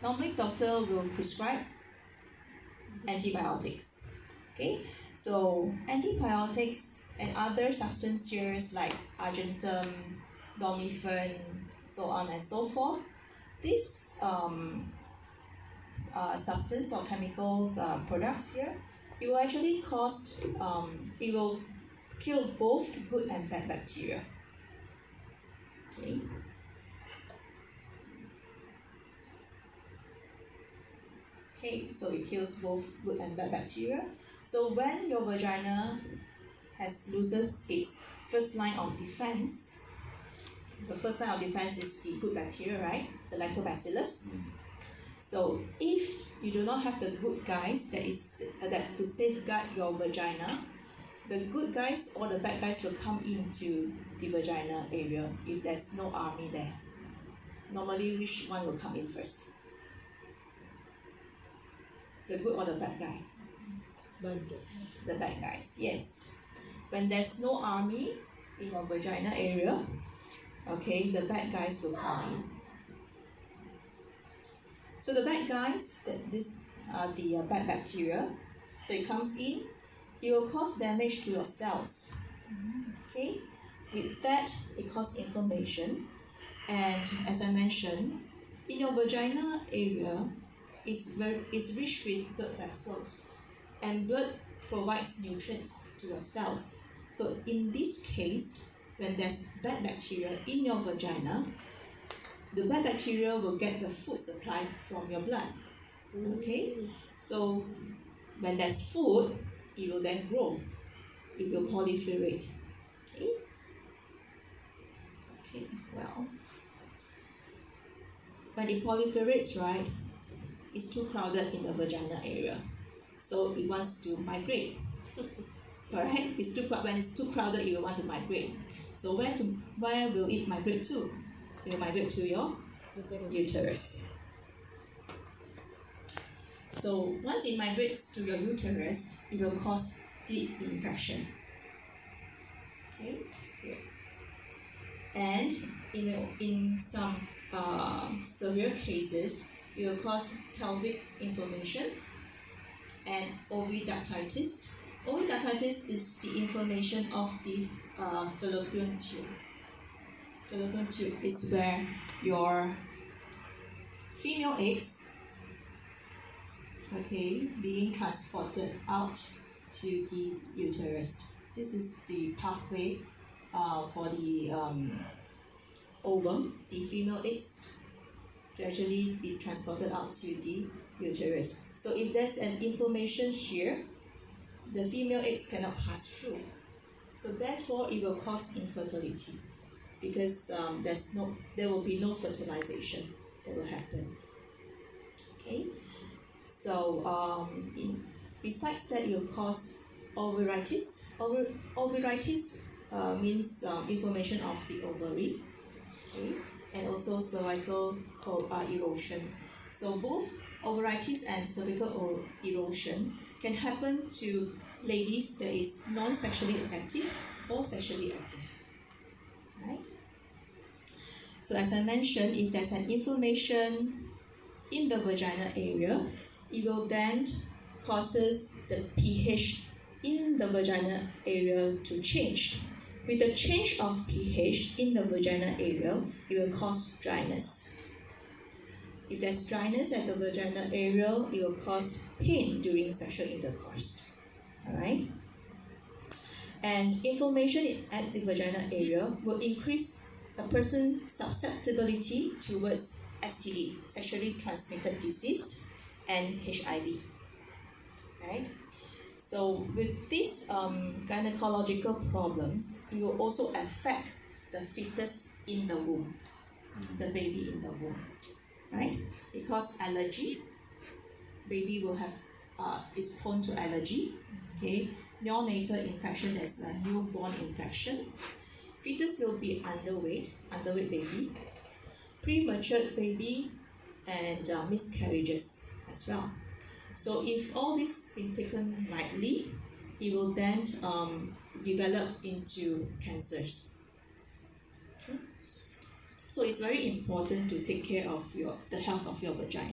normally doctor will prescribe antibiotics. Okay, so antibiotics and other substances like argentum, dormifen, so on and so forth. This substance or chemicals products here, it will actually it will kill both good and bad bacteria. Okay. Okay, so it kills both good and bad bacteria. So when your vagina loses its first line of defense, the first line of defense is the good bacteria, right? The lactobacillus. So if you do not have the good guys that to safeguard your vagina, the good guys or the bad guys will come into the vagina area if there's no army there. Normally, which one will come in first? The good or the bad guys? Bad guys. The bad guys, yes. When there's no army in your vagina area, okay, the bad guys will come in. So the bad guys, these are the bad bacteria. So it comes in, it will cause damage to your cells. Okay, with that, it causes inflammation. And as I mentioned, in your vagina area, it's rich with blood vessels, and blood provides nutrients to your cells. So in this case, when there's bad bacteria in your vagina, the bad bacteria will get the food supply from your blood. Okay, so when there's food, it will then grow. It will proliferate. Okay, well, when it proliferates, right, it's too crowded in the vagina area, so it wants to migrate. Correct? When it's too crowded, it will want to migrate. So where will it migrate to? It will migrate to your uterus. So once it migrates to your uterus, it will cause deep infection. Okay, here. And in some severe cases, it will cause pelvic inflammation and oviductitis. Oviductitis is the inflammation of the fallopian tube. Fallopian tube is where your female eggs, okay, being transported out to the uterus. This is the pathway for the ovum, the female eggs, to actually be transported out to the uterus. So if there's an inflammation here, the female eggs cannot pass through. So therefore, it will cause infertility, because there will be no fertilization that will happen. Okay, so besides that, it will cause ovaritis. Ovaritis means inflammation of the ovary. Okay, and also cervical erosion. So both ovaritis and cervical erosion can happen to ladies that is non-sexually active or sexually active. Right? So as I mentioned, if there's an inflammation in the vagina area, it will then causes the pH in the vagina area to change. With the change of pH in the vagina area, it will cause dryness. If there's dryness at the vagina area, it will cause pain during sexual intercourse. Alright? And inflammation at the vagina area will increase a person's susceptibility towards STD, sexually transmitted disease, and HIV. Right? So with these gynecological problems, it will also affect the fetus in the womb, the baby in the womb, right? Because allergy, baby will have is prone to allergy. Okay, neonatal infection, that's a newborn infection. Fetus will be underweight baby, premature baby, and miscarriages as well. So if all this been taken lightly, it will then develop into cancers. Okay? So it's very important to take care of the health of your vagina.